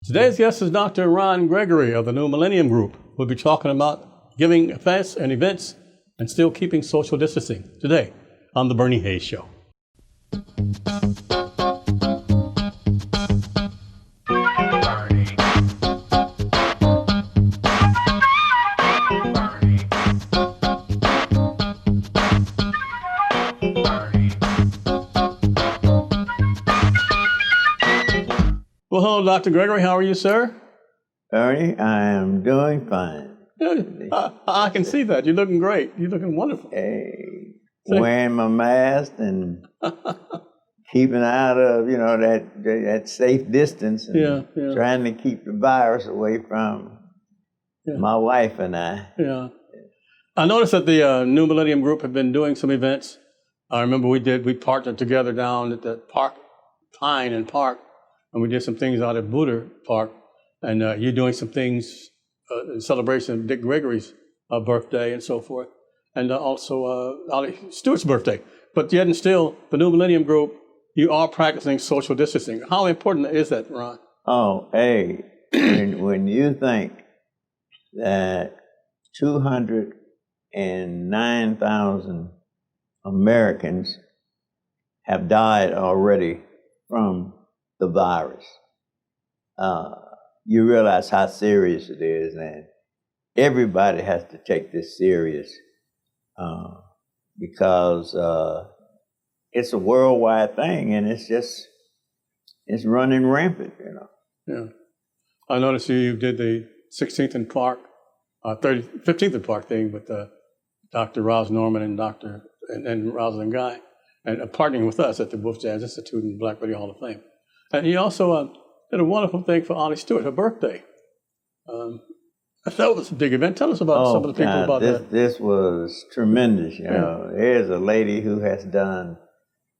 Today's guest is Dr. Ron Gregory of the New Millennium Group. We'll be talking about giving events and events and still keeping social distancing today on The Bernie Hayes Show. Well, hello, Dr. Gregory. How are you, sir? Ernie, I am doing fine. Good. I can see that. You're looking great. You're looking wonderful. Hey, wearing my mask and keeping out of, that safe distance and trying to keep the virus away from my wife and I. Yeah. I noticed that the New Millennium Group have been doing some events. I remember we partnered together down at the park, Pine and Park, and we did some things out at Buder Park, and you're doing some things in celebration of Dick Gregory's birthday and so forth, and also Ollie Stewart's birthday. But yet and still, the New Millennium Group, you are practicing social distancing. How important is that, Ron? Oh, hey, when you think that 209,000 Americans have died already from the virus, you realize how serious it is, and everybody has to take this serious because it's a worldwide thing, and it's running rampant, Yeah, I noticed you did the 16th and Park, 15th and Park thing with Dr. Roz Norman and and Rosalind Guy, and partnering with us at the Wolf Jazz Institute and Black Radio Hall of Fame. And he also did a wonderful thing for Ollie Stewart, her birthday. That was a big event. Tell us about some of the people about that. This was tremendous. Here's a lady who has done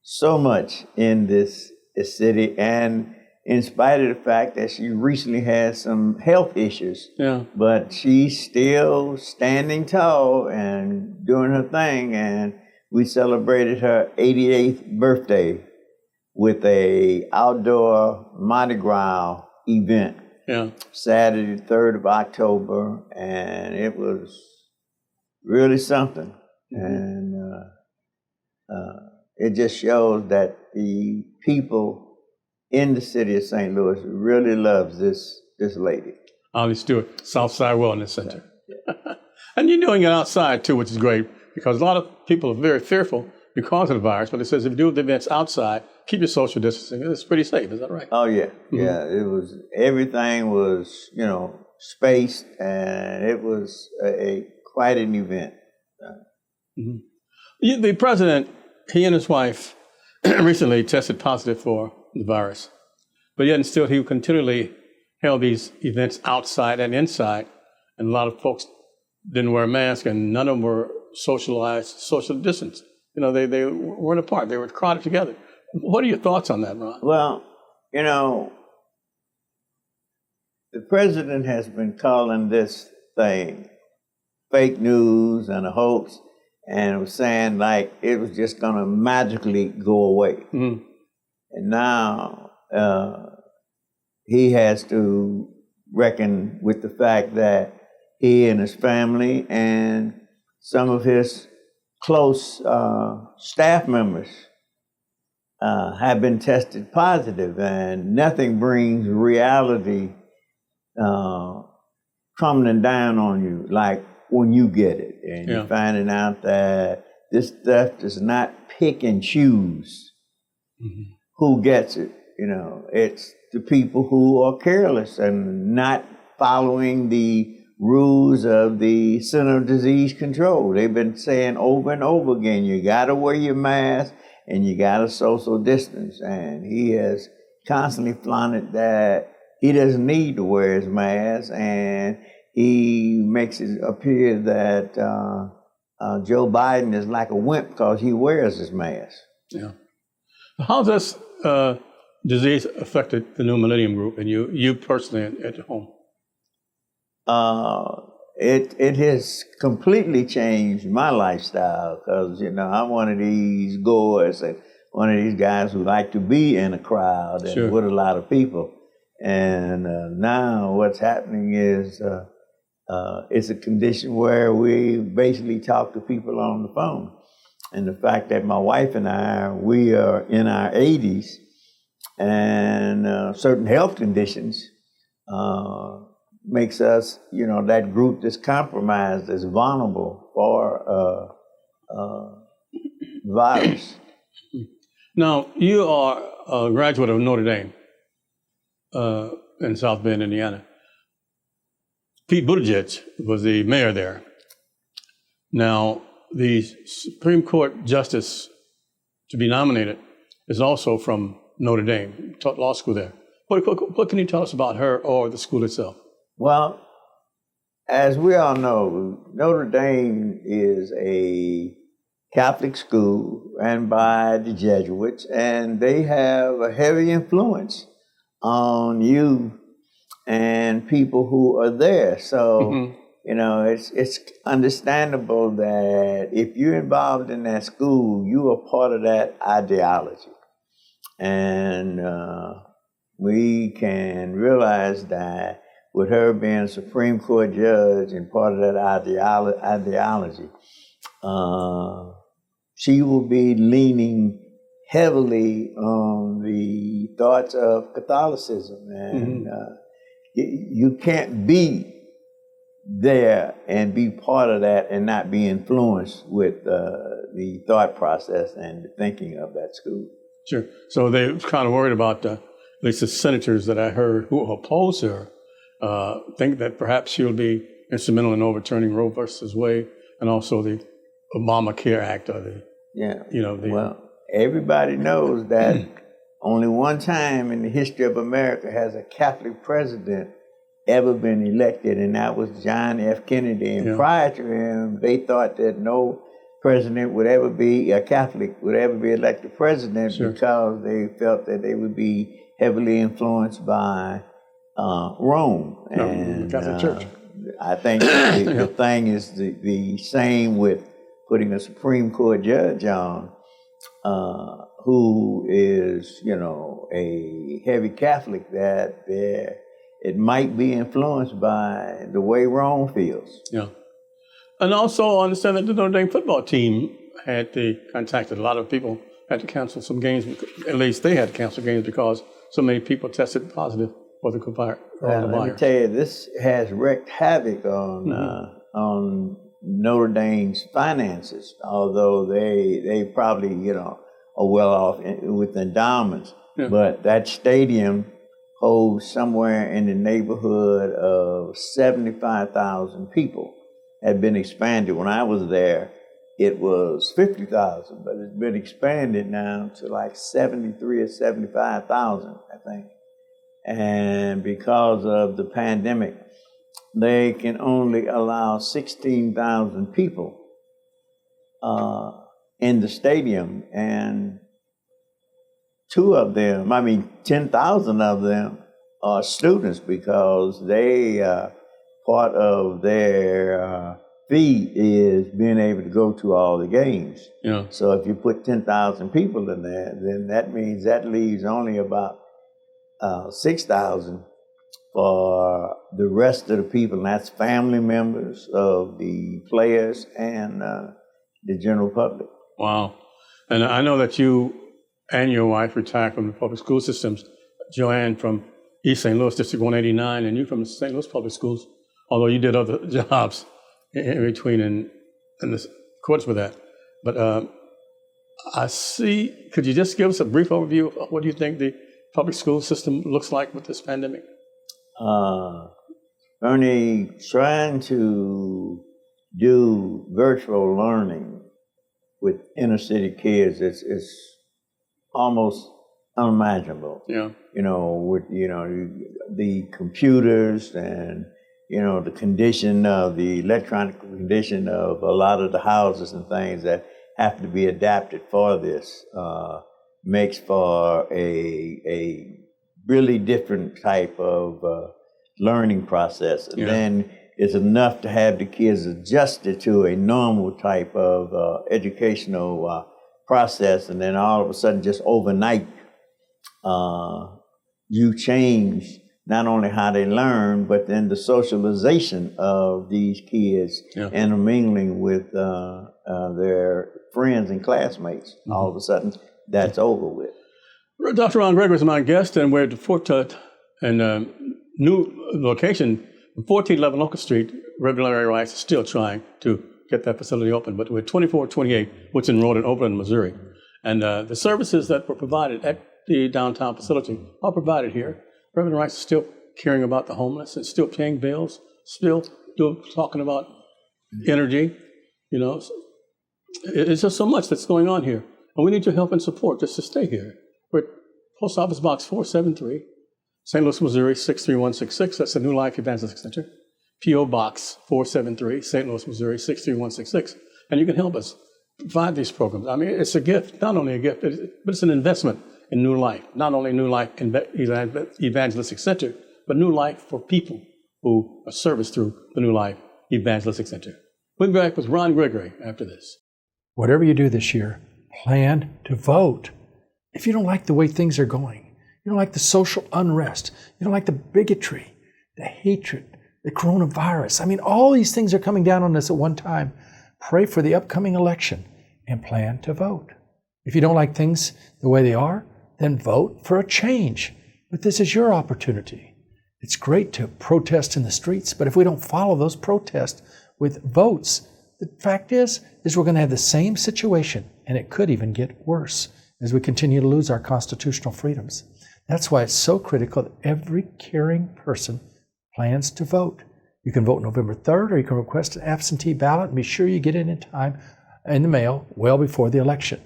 so much in this city, and in spite of the fact that she recently had some health issues, but she's still standing tall and doing her thing. And we celebrated her 88th birthday with a outdoor Mardi Gras event, Saturday, 3rd of October, and it was really something. And it just shows that the people in the city of St. Louis really loves this lady. Ollie Stewart, Southside Wellness Center. And you're doing it outside too, which is great, because a lot of people are very fearful because of the virus, but it says if you do the events outside, keep your social distancing. It's pretty safe, is that right? Oh yeah, everything was, spaced, and it was quite an event. The president, he and his wife recently tested positive for the virus, but yet and still he continually held these events outside and inside, and a lot of folks didn't wear masks, and none of them were social distance. They weren't apart. They were crowded together. What are your thoughts on that, Ron? Well, the president has been calling this thing fake news and a hoax, and was saying like it was just going to magically go away. Mm-hmm. And now he has to reckon with the fact that he and his family and some of his close staff members have been tested positive, and nothing brings reality crumbling down on you like when you get it, and you're finding out that this stuff does not pick and choose who gets it. It's the people who are careless and not following the rules of the Center of Disease Control. They've been saying over and over again, you got to wear your mask and you got to social distance. And he has constantly flaunted that he doesn't need to wear his mask, and he makes it appear that Joe Biden is like a wimp because he wears his mask. Yeah. How does disease affected the New Millennium Group and you personally at home? It has completely changed my lifestyle because, I'm one of these goers and one of these guys who like to be in a crowd and with a lot of people. And now what's happening is it's a condition where we basically talk to people on the phone. And the fact that my wife and we are in our 80s, and certain health conditions makes us, that group that's compromised, is vulnerable for virus. Now, you are a graduate of Notre Dame in South Bend, Indiana. Pete Buttigieg was the mayor there. Now, the Supreme Court justice to be nominated is also from Notre Dame, taught law school there. What can you tell us about her or the school itself? Well, as we all know, Notre Dame is a Catholic school ran by the Jesuits, and they have a heavy influence on youth and people who are there. So, it's understandable that if you're involved in that school, you are part of that ideology. And we can realize that with her being a Supreme Court judge and part of that ideology, she will be leaning heavily on the thoughts of Catholicism. And you can't be there and be part of that and not be influenced with the thought process and the thinking of that school. Sure. So they're kind of worried about, at least the senators that I heard who oppose her, think that perhaps she'll be instrumental in overturning Roe versus Wade and also the Obamacare Act or the, Well, everybody knows that only one time in the history of America has a Catholic president ever been elected, and that was John F. Kennedy. And prior to him, they thought that no president would ever be a Catholic, would ever be elected president because they felt that they would be heavily influenced by Rome and the Catholic Church. I think the thing is the same with putting a Supreme Court judge on who is, a heavy Catholic, that it might be influenced by the way Rome feels. Yeah. And also understand that the Notre Dame football team contacted a lot of people, had to cancel some games. At least they had to cancel games because so many people tested positive for the virus. Let me tell you, this has wreaked havoc on Notre Dame's finances, although they probably, are well off with endowments. Yeah. But that stadium holds somewhere in the neighborhood of 75,000 people. Had been expanded. When I was there, it was 50,000, but it's been expanded now to like 73 or 75,000, I think. And because of the pandemic, they can only allow 16,000 people in the stadium, and 10,000 of them are students because they, part of their fee is being able to go to all the games. Yeah. So if you put 10,000 people in there, then that means that leaves only about 6,000 for the rest of the people, and that's family members of the players and the general public. Wow. And I know that you and your wife retired from the public school systems. Joanne from East St. Louis, District 189, and you from the St. Louis Public Schools, although you did other jobs in between and the courts with that. But I see, could you just give us a brief overview of what you think the public school system looks like with this pandemic? Ernie, trying to do virtual learning with inner city kids is almost unimaginable. Yeah. With the computers and the condition of the electronic condition of a lot of the houses and things that have to be adapted for this makes for a really different type of learning process. And then it's enough to have the kids adjusted to a normal type of educational process, and then all of a sudden, just overnight, you change not only how they learn, but then the socialization of these kids intermingling with their friends and classmates. All of a sudden, that's over with. Dr. Ron Gregory is my guest, and we're at the Fort and new location, 1411 Locust Street. Reverend Larry Rice is still trying to get that facility open, but we're 2428, which is enrolled in Oberlin, Missouri. And the services that were provided at the downtown facility are provided here. Reverend Rice is still caring about the homeless and still paying bills, still talking about energy. You know, it's just so much that's going on here. And we need your help and support just to stay here. We're at Post Office Box 473, St. Louis, Missouri, 63166. That's the New Life Evangelistic Center. P.O. Box 473, St. Louis, Missouri, 63166. And you can help us provide these programs. I mean, it's a gift, not only a gift, but it's an investment in New Life. Not only New Life Evangelistic Center, but New Life for people who are serviced through the New Life Evangelistic Center. We'll be back with Ron Gregory after this. Whatever you do this year, plan to vote. If you don't like the way things are going, you don't like the social unrest, you don't like the bigotry, the hatred, the coronavirus. I mean, all these things are coming down on us at one time. Pray for the upcoming election and plan to vote. If you don't like things the way they are, then vote for a change. But this is your opportunity. It's great to protest in the streets, but if we don't follow those protests with votes, the fact is we're going to have the same situation, and it could even get worse as we continue to lose our constitutional freedoms. That's why it's so critical that every caring person plans to vote. You can vote November 3rd, or you can request an absentee ballot and be sure you get it in time in the mail well before the election.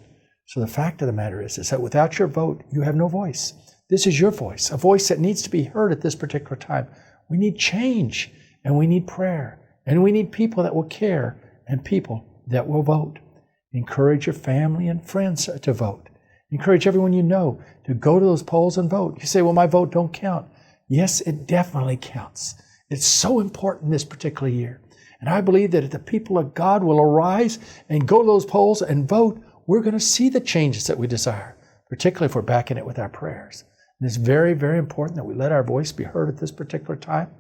So the fact of the matter is that without your vote, you have no voice. This is your voice, a voice that needs to be heard at this particular time. We need change, and we need prayer, and we need people that will care and people that will vote. Encourage your family and friends to vote. Encourage everyone you know to go to those polls and vote. You say, well, my vote don't count. Yes, it definitely counts. It's so important this particular year. And I believe that if the people of God will arise and go to those polls and vote, we're going to see the changes that we desire, particularly if we're backing it with our prayers. And it's very, very important that we let our voice be heard at this particular time.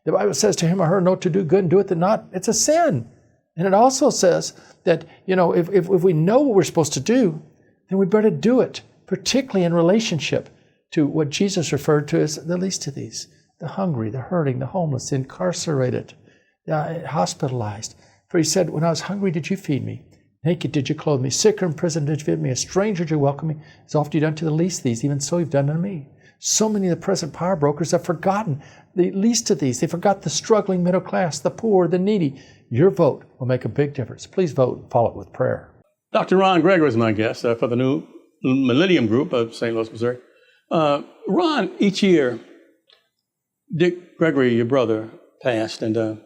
The Bible says, to him or her know to do good and do it not, it's a sin. And it also says that, you know, if we know what we're supposed to do, then we better do it, particularly in relationship to what Jesus referred to as the least of these, the hungry, the hurting, the homeless, the incarcerated, hospitalized. For he said, when I was hungry, did you feed me? Naked, did you clothe me? Sick or in prison, did you visit me? A stranger, did you welcome me? As oft you done to the least of these, even so you've done to me. So many of the present power brokers have forgotten the least of these. They forgot the struggling middle class, the poor, the needy. Your vote will make a big difference. Please vote and follow it with prayer. Dr. Ron Gregory is my guest for the new Millennium Group of St. Louis, Missouri. Ron, each year, Dick Gregory, your brother, passed, and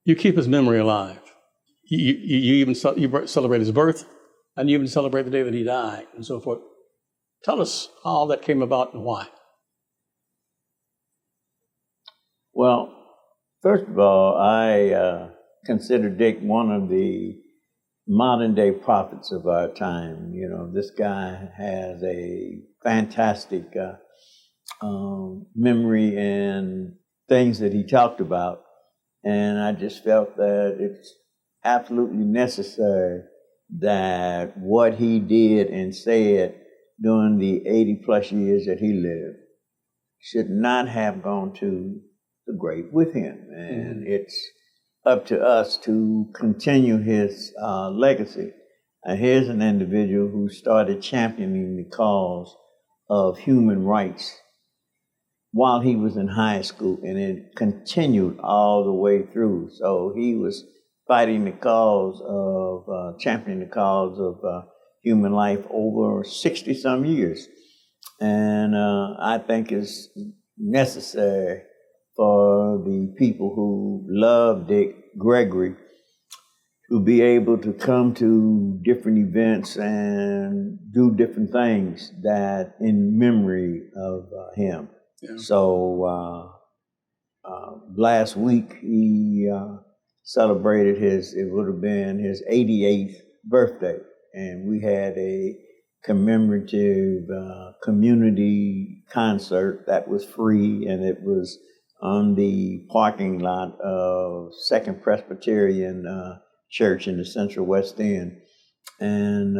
you keep his memory alive. You even celebrate his birth, and you even celebrate the day that he died, and so forth. Tell us how that came about and why. Well, first of all, I consider Dick one of the modern-day prophets of our time. You know, this guy has a fantastic memory and things that he talked about, and I just felt that it's absolutely necessary that what he did and said during the 80-plus years that he lived should not have gone to the grave with him, and it's up to us to continue his legacy. Here's an individual who started championing the cause of human rights while he was in high school, and it continued all the way through. So he was fighting the cause of, championing the cause of human life over 60-some years. And I think it's necessary for the people who love Dick Gregory to be able to come to different events and do different things that in memory of him. Yeah. So last week he celebrated it would have been his 88th birthday. And we had a commemorative community concert that was free, and it was on the parking lot of Second Presbyterian Church in the Central West End. And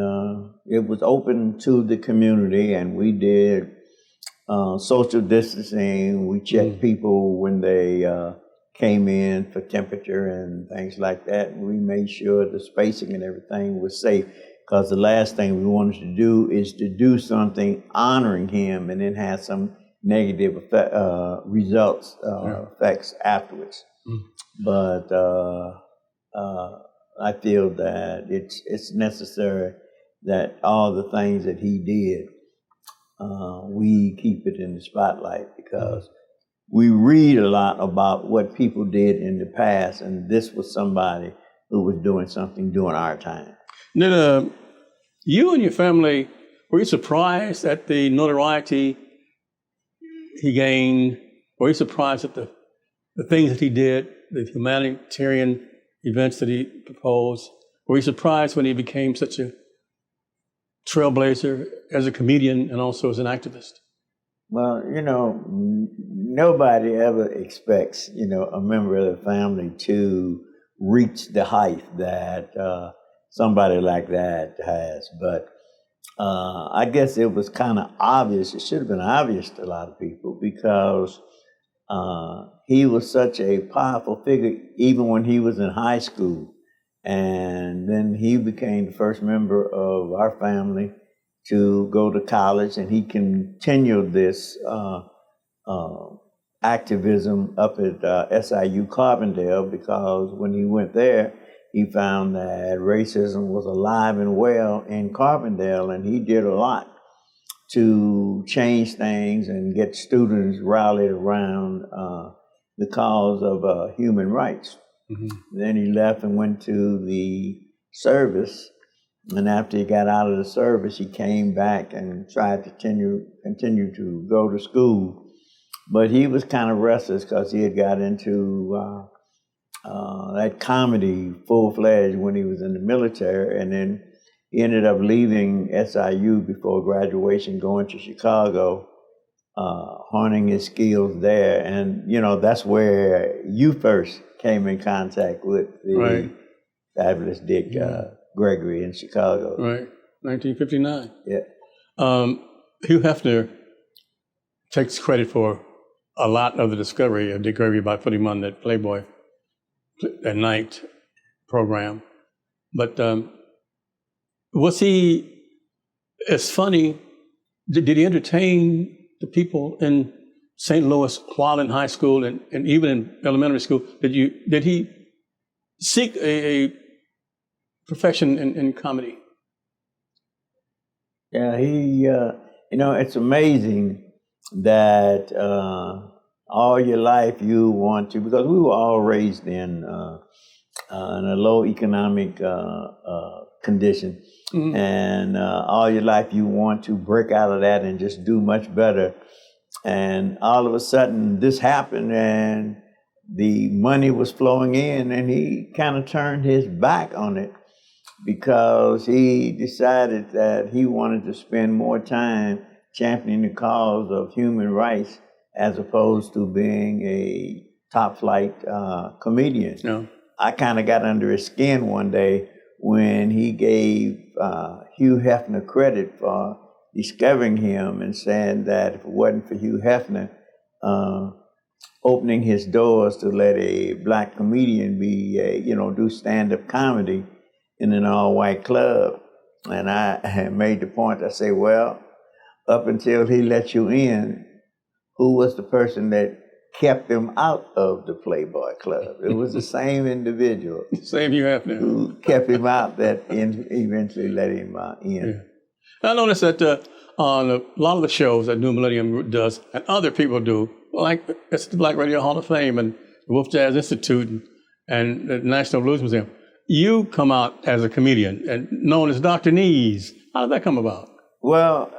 it was open to the community, and we did social distancing. We checked people when they came in for temperature and things like that. And we made sure the spacing and everything was safe, because the last thing we wanted to do is to do something honoring him and then have some negative effects afterwards. But I feel that it's necessary that all the things that he did, we keep it in the spotlight, because we read a lot about what people did in the past, and this was somebody who was doing something during our time. Did you and your family, were you surprised at the notoriety he gained? Were you surprised at the things that he did, the humanitarian events that he proposed? Were you surprised when he became such a trailblazer as a comedian and also as an activist? Well, nobody ever expects, a member of the family to reach the height that somebody like that has. But I guess it was kind of obvious. It should have been obvious to a lot of people, because he was such a powerful figure even when he was in high school. And then he became the first member of our family to go to college, and he continued this activism up at SIU Carbondale, because when he went there, he found that racism was alive and well in Carbondale, and he did a lot to change things and get students rallied around the cause of human rights. Then he left and went to the service, and after he got out of the service, he came back and tried to continue to go to school. But he was kind of restless, because he had got into that comedy full-fledged when he was in the military, and then he ended up leaving SIU before graduation, going to Chicago, honing his skills there. And, that's where you first came in contact with the fabulous Dick Gregory in Chicago. Right, 1959. Yeah. Hugh Hefner takes credit for a lot of the discovery of Dick Gregory by putting him on that Playboy at night program. But was he as funny? Did he entertain the people in St. Louis while in high school and even in elementary school? Did he seek a profession in comedy? Yeah, he, it's amazing that all your life you want to, because we were all raised in a low economic condition, and all your life you want to break out of that and just do much better. And all of a sudden this happened, and the money was flowing in, and he kind of turned his back on it, because he decided that he wanted to spend more time championing the cause of human rights as opposed to being a top-flight comedian. No. I kind of got under his skin one day when he gave Hugh Hefner credit for discovering him, and saying that if it wasn't for Hugh Hefner opening his doors to let a black comedian do stand-up comedy in an all-white club. And I made the point, I say, well, up until he let you in, who was the person that kept him out of the Playboy Club? It was the same individual. Same Hugh Hefner. Who kept him out that eventually let him in. Yeah. I noticed that on a lot of the shows that New Millennium does, and other people do, like it's the Black Radio Hall of Fame and the Wolf Jazz Institute and the National Blues Museum, you come out as a comedian and known as Dr. Knees. How did that come about? Well,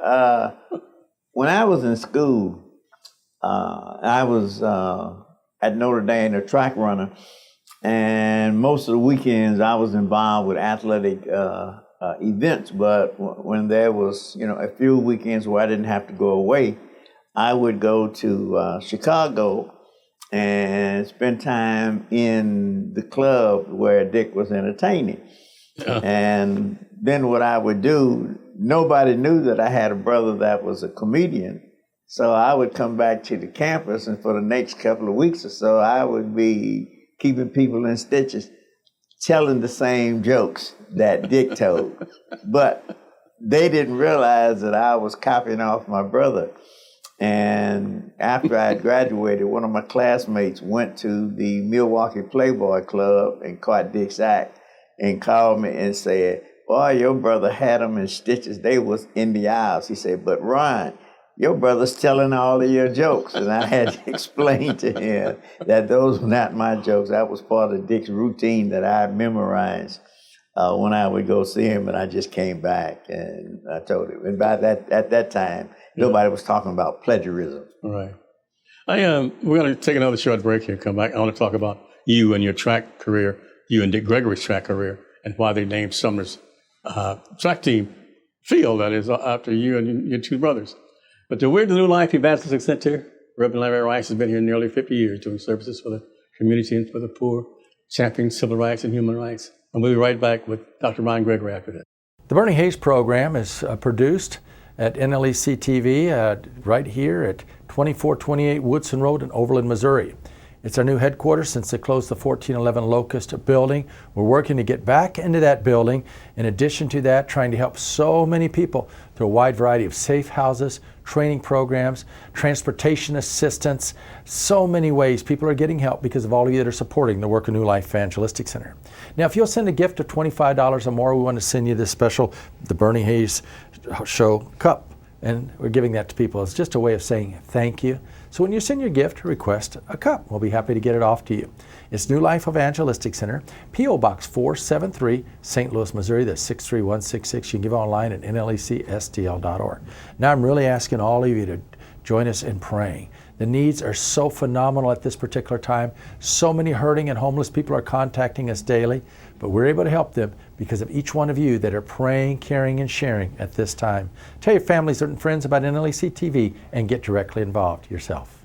when I was in school, I was at Notre Dame, a track runner, and most of the weekends I was involved with athletic events, but when there was, a few weekends where I didn't have to go away, I would go to Chicago and spend time in the club where Dick was entertaining. Yeah. And then what I would do, nobody knew that I had a brother that was a comedian. So I would come back to the campus, and for the next couple of weeks or so, I would be keeping people in stitches, telling the same jokes that Dick told. But they didn't realize that I was copying off my brother. And after I had graduated, one of my classmates went to the Milwaukee Playboy Club and caught Dick's act and called me and said, "Boy, your brother had them in stitches. They was in the aisles." He said, "But Ron, your brother's telling all of your jokes." And I had to explain to him that those were not my jokes. That was part of Dick's routine that I memorized when I would go see him, and I just came back and I told him. And by at that time, nobody was talking about plagiarism. All right. We're going to take another short break here, come back. I want to talk about you and your track career, you and Dick Gregory's track career, and why they named Sumner's track team field, that is, after you and your two brothers. But we're the New Life Evangelistic Center. Reverend Larry Rice has been here nearly 50 years doing services for the community and for the poor, championing civil rights and human rights. And we'll be right back with Dr. Ron Gregory after this. The Bernie Hayes program is produced at NLEC TV right here at 2428 Woodson Road in Overland, Missouri. It's our new headquarters since they closed the 1411 Locust building. We're working to get back into that building. In addition to that, trying to help so many people through a wide variety of safe houses, training programs, transportation assistance, so many ways people are getting help because of all of you that are supporting the work of New Life Evangelistic Center. Now, if you'll send a gift of $25 or more, we want to send you this special, the Bernie Hayes Show cup. And we're giving that to people. It's just a way of saying thank you. So when you send your gift, request a cup. We'll be happy to get it off to you. It's New Life Evangelistic Center, P.O. Box 473, St. Louis, Missouri. That's 63166. You can give online at nlecstl.org. Now I'm really asking all of you to join us in praying. The needs are so phenomenal at this particular time. So many hurting and homeless people are contacting us daily, but we're able to help them because of each one of you that are praying, caring, and sharing at this time. Tell your families and friends about NLEC TV and get directly involved yourself.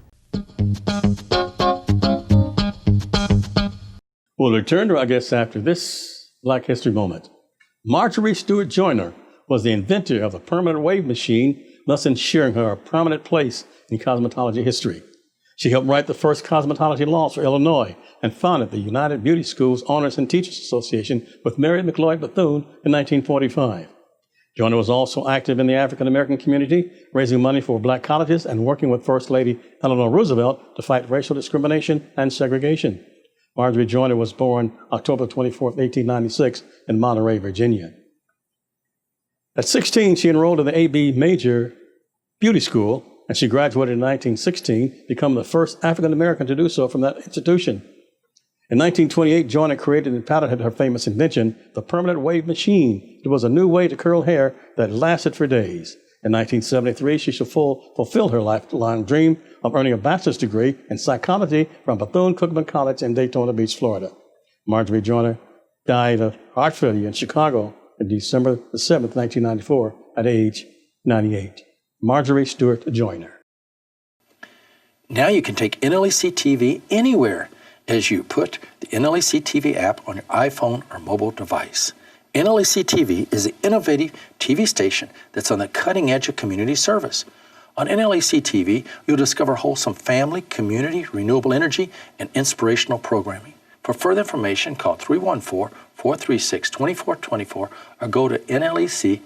We'll return to our guests after this Black History moment. Marjorie Stewart Joyner was the inventor of the permanent wave machine, thus ensuring her a prominent place in cosmetology history. She helped write the first cosmetology laws for Illinois and founded the United Beauty Schools Owners and Teachers Association with Mary McLeod Bethune in 1945. Joyner was also active in the African-American community, raising money for black colleges and working with First Lady Eleanor Roosevelt to fight racial discrimination and segregation. Marjorie Joyner was born October 24, 1896 in Monterey, Virginia. At 16, she enrolled in the A.B. Major Beauty School, and she graduated in 1916, becoming the first African-American to do so from that institution. In 1928, Joyner created and patented her famous invention, the permanent wave machine. It was a new way to curl hair that lasted for days. In 1973, she fulfilled her lifelong dream of earning a bachelor's degree in psychology from Bethune-Cookman College in Daytona Beach, Florida. Marjorie Joyner died of heart failure in Chicago on December 7th, 1994, at age 98. Marjorie Stewart Joyner. Now you can take NLEC TV anywhere as you put the NLEC TV app on your iPhone or mobile device. NLEC TV is an innovative TV station that's on the cutting edge of community service. On NLEC TV, you'll discover wholesome family, community, renewable energy, and inspirational programming. For further information, call 314-436-2424 or go to nlecstl.org.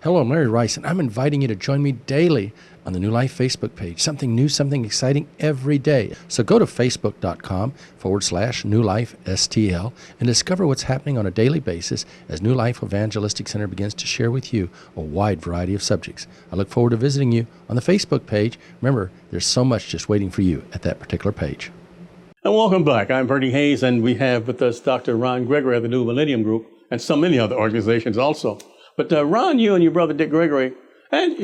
Hello, I'm Larry Rice, and I'm inviting you to join me daily on the New Life Facebook page. Something new, something exciting every day. So go to facebook.com/NewLifeSTL and discover what's happening on a daily basis as New Life Evangelistic Center begins to share with you a wide variety of subjects. I look forward to visiting you on the Facebook page. Remember, there's so much just waiting for you at that particular page. And welcome back. I'm Bernie Hayes, and we have with us Dr. Ron Gregory of the New Millennium Group and so many other organizations also. But Ron, you and your brother Dick Gregory, and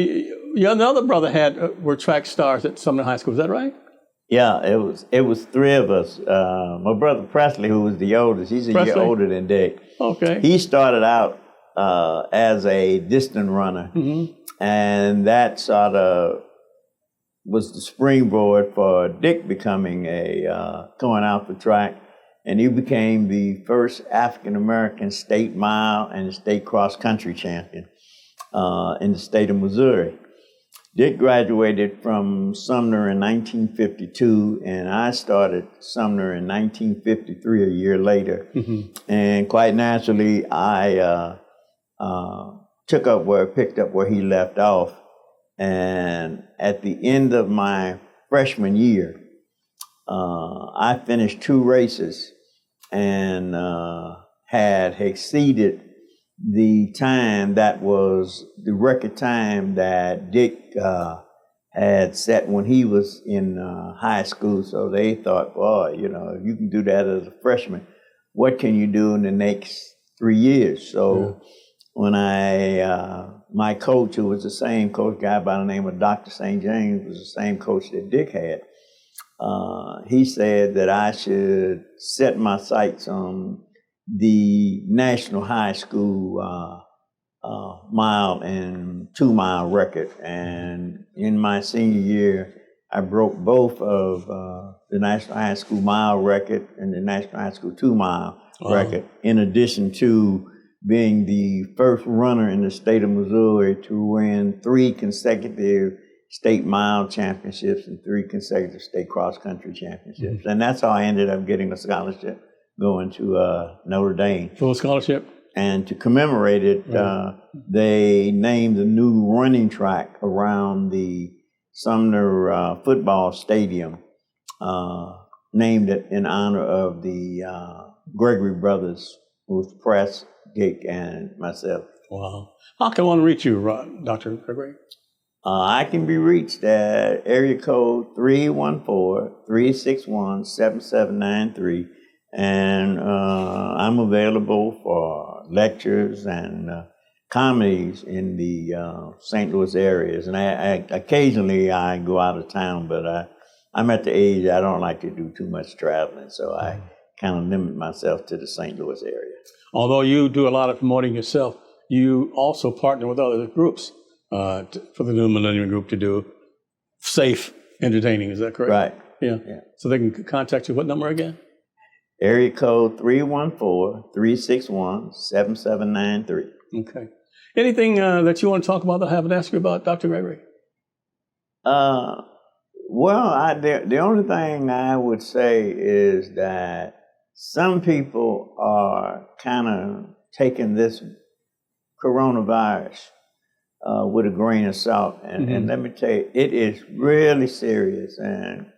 your other brother were track stars at Sumner High School. Is that right? Yeah, it was three of us. My brother Presley, who was the oldest, he's a year older than Dick. Okay. He started out as a distance runner, and that sort of was the springboard for Dick becoming going out the track, and he became the first African American state mile and state cross country champion in the state of Missouri. Dick graduated from Sumner in 1952, and I started Sumner in 1953, a year later. And quite naturally, I picked up where he left off. And at the end of my freshman year, I finished 2 races and had exceeded the time that was the record time that Dick had set when he was in high school. So they thought, well, you know, if you can do that as a freshman, what can you do in the next 3 years? So when my coach, who was the same coach, guy by the name of Dr. St. James, was the same coach that Dick had, he said that I should set my sights on the national high school mile and 2 mile record. And in my senior year, I broke both of the national high school mile record and the national high school 2 mile record, in addition to being the first runner in the state of Missouri to win 3 consecutive state mile championships and 3 consecutive state cross country championships. And that's how I ended up getting a scholarship going to Notre Dame. Full scholarship? And to commemorate it, they named a new running track around the Sumner football stadium, named it in honor of the Gregory brothers, who was Press, Dick, and myself. Wow. How can one reach you, Dr. Gregory? I can be reached at area code 314-361-7793. And I'm available for lectures and comedies in the St. Louis areas. And I occasionally I go out of town, but I'm at the age I don't like to do too much traveling, so I kind of limit myself to the St. Louis area. Although you do a lot of promoting yourself, you also partner with other groups for the New Millennium Group to do safe entertaining. Is that correct? Right. Yeah. So they can contact you. What number again? Area code 314-361-7793. Okay. Anything that you want to talk about that I haven't asked you about, Dr. Gregory? Well, the only thing I would say is that some people are kind of taking this coronavirus with a grain of salt. And let me tell you, it is really serious. And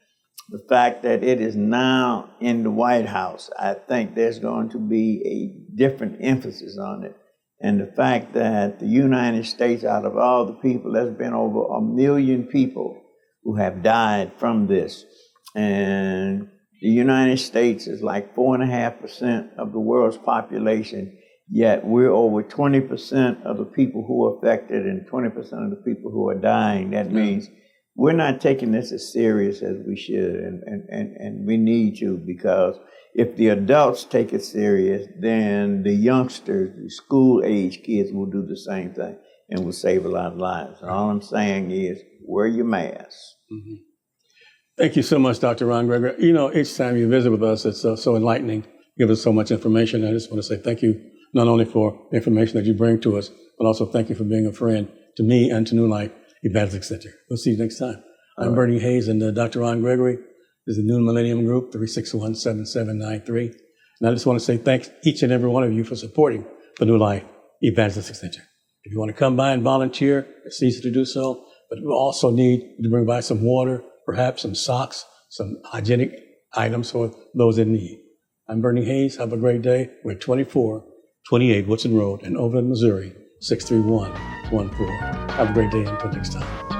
the fact that it is now in the White House, I think there's going to be a different emphasis on it. And the fact that the United States, out of all the people, there's been over 1 million people who have died from this. And the United States is like 4.5% of the world's population, yet we're over 20% of the people who are affected and 20% of the people who are dying. That means we're not taking this as serious as we should, and we need to, because if the adults take it serious, then the youngsters, the school-age kids, will do the same thing and will save a lot of lives. And all I'm saying is, wear your mask. Thank you so much, Dr. Ron Gregory. You know, each time you visit with us, it's so enlightening. You give us so much information. I just want to say thank you, not only for the information that you bring to us, but also thank you for being a friend to me and to New Life Evangelistic Center. We'll see you next time. I'm Bernie Hayes, and Dr. Ron Gregory is the New Millennium Group, 361-7793. And I just want to say thanks each and every one of you for supporting the New Life Evangelistic Center. If you want to come by and volunteer, it's easy to do so, but we also need to bring by some water, perhaps some socks, some hygienic items for those in need. I'm Bernie Hayes. Have a great day. We're 2428 Woodson Road in Overland, Missouri, 63114. Have a great day until next time.